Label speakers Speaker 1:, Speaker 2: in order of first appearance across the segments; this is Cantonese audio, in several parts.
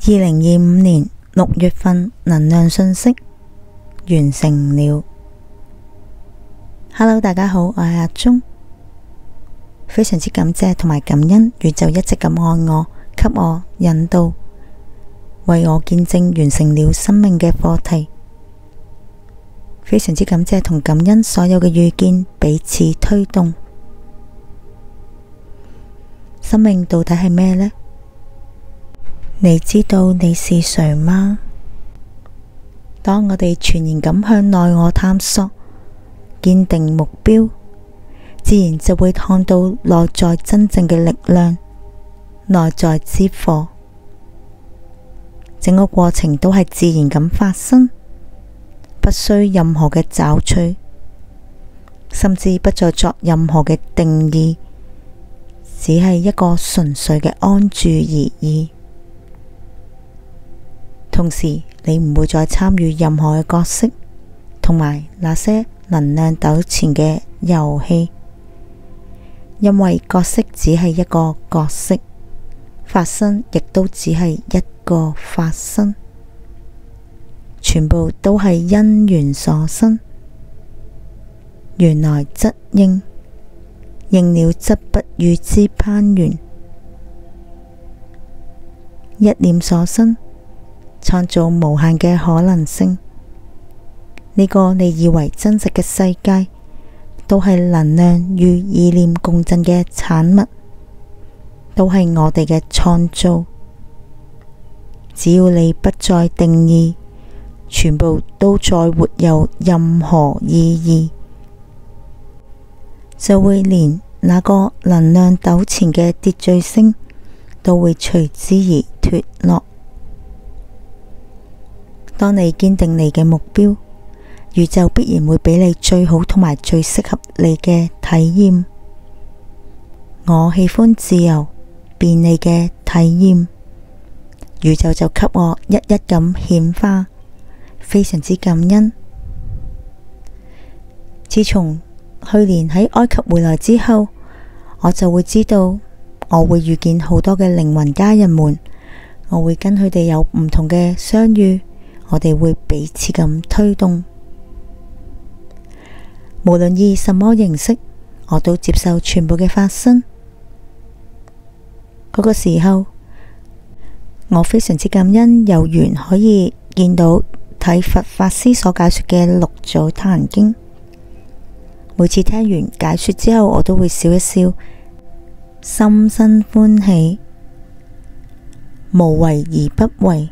Speaker 1: 2025年6月份能量訊息完成了。Hello， 大家好，我係阿鍾，非常之感謝同埋感恩宇宙一直咁愛我，給我引導，為我見證完成了生命嘅課題。非常之感謝同感恩所有嘅遇見，彼此推動。生命到底係咩呢？你知道你是誰嗎？當我哋全然咁向內我探索，堅定目標，自然就會看到內在真正嘅力量，內在之火。整個過程都係自然咁發生，不需任何嘅找取，甚至不再作任何嘅定義，只係一個純粹嘅安住而已。同時，你唔會再參與任何嘅角色，同埋那些能量糾纏嘅遊戲，因為角色只係一個角色，發生亦都只係一個發生，全部都係因緣所生。緣來則應，應了則不與之攀緣。一念所生，創造無限嘅可能性。呢個你以為真實嘅世界，都係能量與意念共振嘅產物，都係我哋嘅創造。只要你不再定義，全部都再沒有任何意義，就會連那個能量糾纏嘅秩序聲都會隨之而脫落。當你堅定你嘅目標，宇宙必然會俾你最好同埋最適合你嘅體驗。我喜歡自由便利嘅體驗，宇宙就給我一一咁顯化，非常之感恩。自從去年喺埃及回來之後，我就會知道我會遇見好多嘅靈魂家人們，我會跟佢哋有唔同嘅相遇，我哋會彼此咁推動。無論以什麼形式，我都接受全部嘅發生。嗰個時候，我非常之感恩有緣可以見到睇佛法師所解說嘅六祖壇經。每次聽完解說之後，我都會笑一笑，心生歡喜。無為而不為，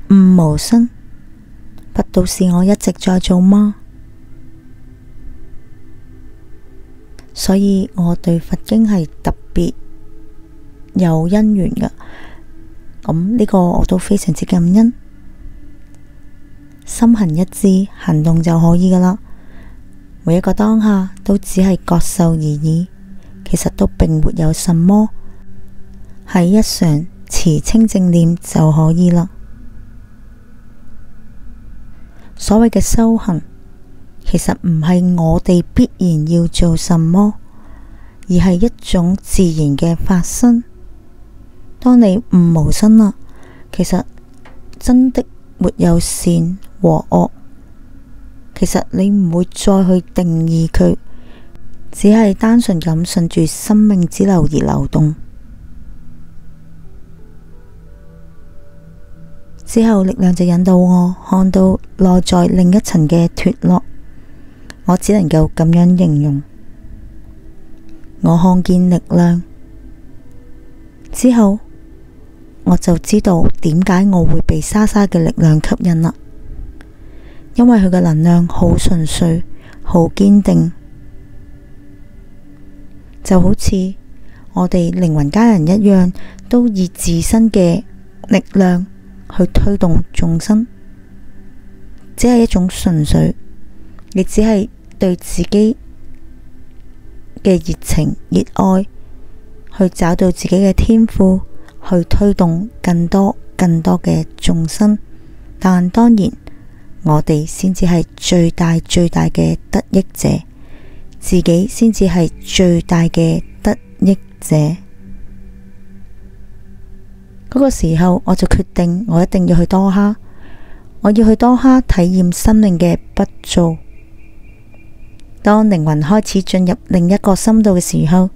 Speaker 1: 悟無生，不都是我一直在做嗎？所以我對佛經係特別有因緣㗎。咁呢個我都非常之感恩。心行一致，行動就可以㗎喇。每一個當下都只係覺受而已，其實都並沒有什麼，喺日常持清正念就可以啦。所謂嘅修行，其實唔係我哋必然要做什麼，而係一種自然嘅發生。當你悟無生啦，其實真的沒有善和惡，其實你唔會再去定義佢，只係單純咁順住生命之流而流動。之後力量就引導我看到內在另一層嘅脫落，我只能夠咁樣形容。我看見力量之後，我就知道點解我會被莎莎嘅力量吸引啦。因為佢嘅能量好純粹，好堅定，就好似我哋靈魂家人一樣，都以自身嘅力量去推動眾生，只係一種純粹，亦只係對自己嘅熱情、熱愛，去找到自己嘅天賦，去推動更多嘅眾生。但當然，我哋先至係最大嘅得益者，自己先至係最大嘅得益者。嗰個時候，我就決定我一定要去多哈，我要去多哈體驗生命嘅不造。當靈魂開始進入另一個深度嘅時候，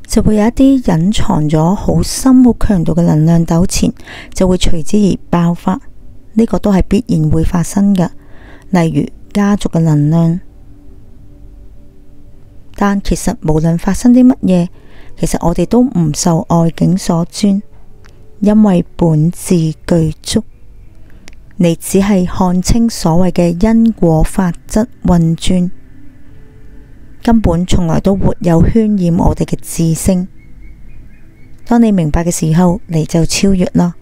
Speaker 1: 就會有一啲隱藏咗好深好強度嘅能量糾纏，就會隨之而爆發。呢個都係必然會發生嘅，例如家族嘅能量。但其實無論發生啲乜嘢，其實我哋都唔受外境所專，因為本自具足。你只係看清所謂嘅因果法則運轉，根本從來都沒有渲染我哋嘅自性。當你明白嘅時候，你就超越啦。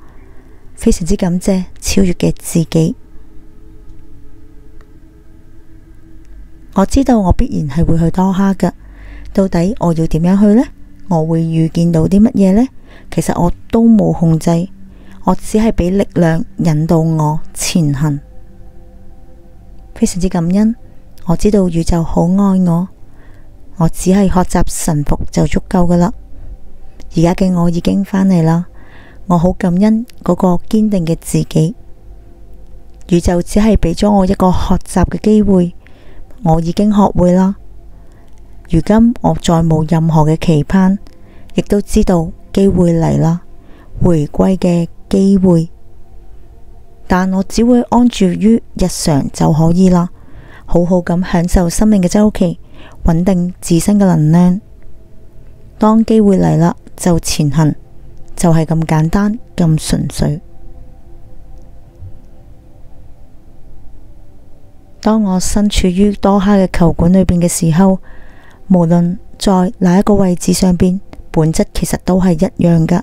Speaker 1: 非常之感謝超越嘅自己。我知道我必然係會去多哈㗎，到底我要點樣去呢？我會遇見到啲乜嘢呢？其實我都冇控制，我只係俾力量引導我前行。非常之感恩，我知道宇宙好愛我，我只係學習臣服就足夠㗎喇。而家嘅我已經返嚟啦，我好感恩嗰個堅定嘅自己。宇宙只係俾咗我一個學習嘅機會，我已經學會啦。如今我再冇任何嘅期盼，亦都知道機會嚟啦，回歸嘅機會。但我只會安住於日常就可以啦，好好咁享受生命嘅週期，穩定自身嘅能量。當機會嚟啦，就前行，就係咁簡單，咁純粹。當我身處於多哈嘅球館裏邊嘅時候，無論在哪一個位置上邊，本質其實都係一樣㗎，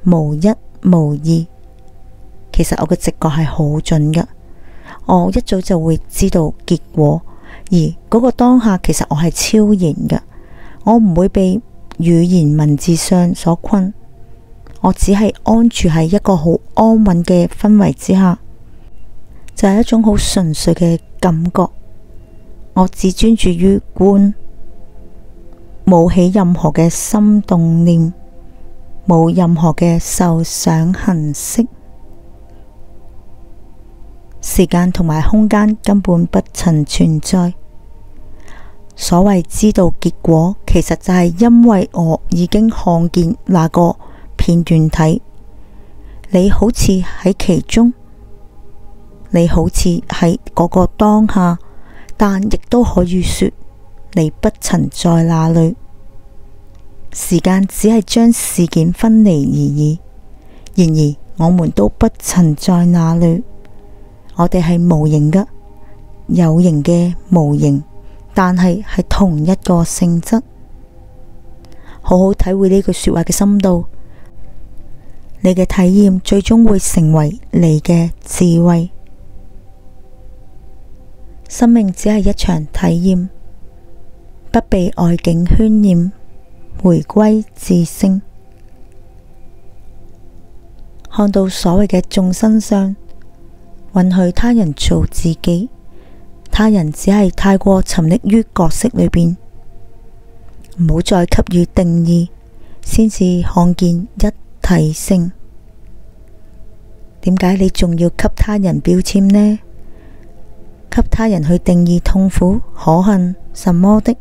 Speaker 1: 無一無二。其實我嘅直覺係好準㗎，我一早就會知道結果，而嗰個當下其實我係超然㗎，我唔會被語言文字上所困，我只係安住喺一個好安穩嘅氛圍之下，就係一種好純粹嘅感覺。我只專注於觀，冇起任何嘅心動念，冇任何嘅受想行識，時間同埋空間根本不曾存在。所謂知道結果，其實就係因為我已經看見那個片段體，你好似喺其中，你好似喺嗰個當下，但亦都可以說你不曾在那裏。時間只係將事件分離而已，然而我們都不曾在那裏。我哋係無形嘅，有形嘅無形，但係同一個性質。好好體會呢句說話嘅深度，你嘅體驗最終會成為你嘅智慧。生命只係一場體驗，不被外境渲染，回歸自性。看到所謂嘅眾生相，允許他人做自己，他人只係太過沉溺於角色裏邊，唔好再給予定義，先至看見一體性。點解你仲要給他人標籤呢？給他人去定義痛苦、可恨什麼的，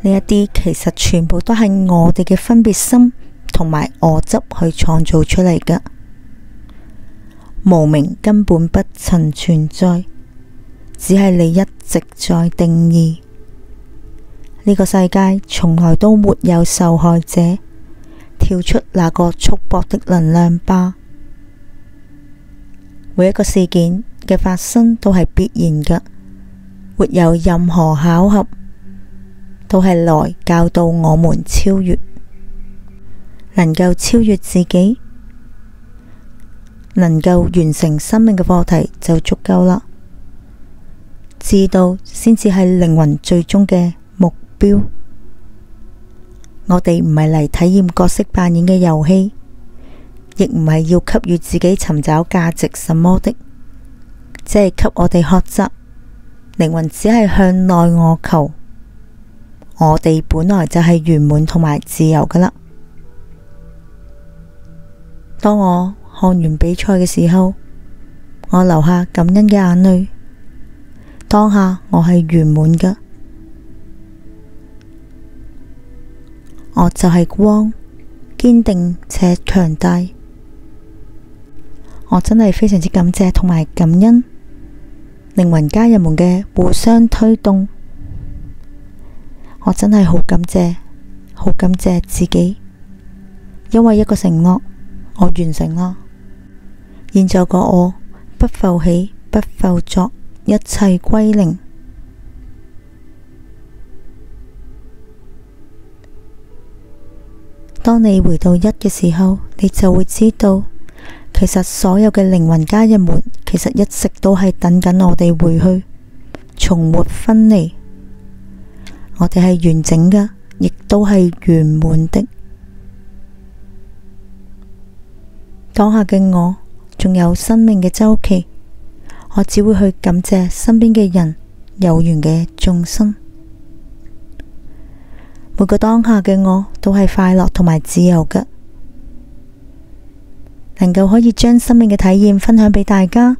Speaker 1: 呢一啲其實全部都係我哋嘅分別心同埋我執去創造出嚟㗎。無明根本不曾存在，只係你一直在定義。呢個世界從來都沒有受害者，跳出那個束縛的能量吧。每一個事件嘅發生都係必然嘅，沒有任何巧合，都係來教導我們超越，能夠超越自己，能夠完成生命嘅課題就足夠啦。知道先至係靈魂最終嘅目標。我哋唔係嚟體驗角色扮演嘅遊戲，亦唔係要給予自己尋找價值什麼的，只係給我哋學習。靈魂只係向內我求，我哋本來就係圓滿同埋自由㗎喇。當我看完比賽嘅時候，我流下感恩嘅眼淚。當下我係圓滿㗎，我就係光，堅定且強大。我真係非常之感謝同埋感恩靈魂家人們嘅互相推動。我真係好感謝自己，因為一個承諾，我完成啦。現在個我不復起，不復作，一切歸零。當你回到一嘅時候，你就會知道，其實所有嘅靈魂家人們，其實一直都係等緊我哋回去，重活分離。我哋係完整嘅，亦都係圓滿的。當下嘅我，仲有生命嘅週期，我只會去感謝身邊嘅人，有緣嘅眾生。每個當下嘅我都係快樂同埋自由嘅，能夠可以將生命嘅體驗分享俾大家，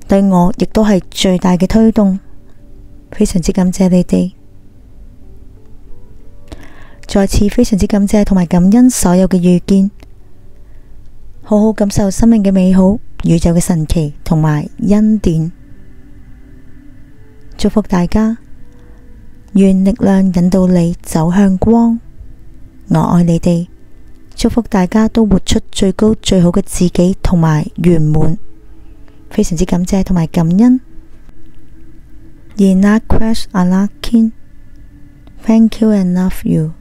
Speaker 1: 對我亦都係最大嘅推動。非常之感謝你哋，再次非常之感謝同埋感恩所有嘅遇見，好好感受生命嘅美好，宇宙嘅神奇同埋恩典。祝福大家，願力量引導你走向光。我愛你哋，祝福大家都活出最高最好嘅自己同埋圓滿。非常之感謝同埋感恩。Yena Crash Alakin，Thank you and love you。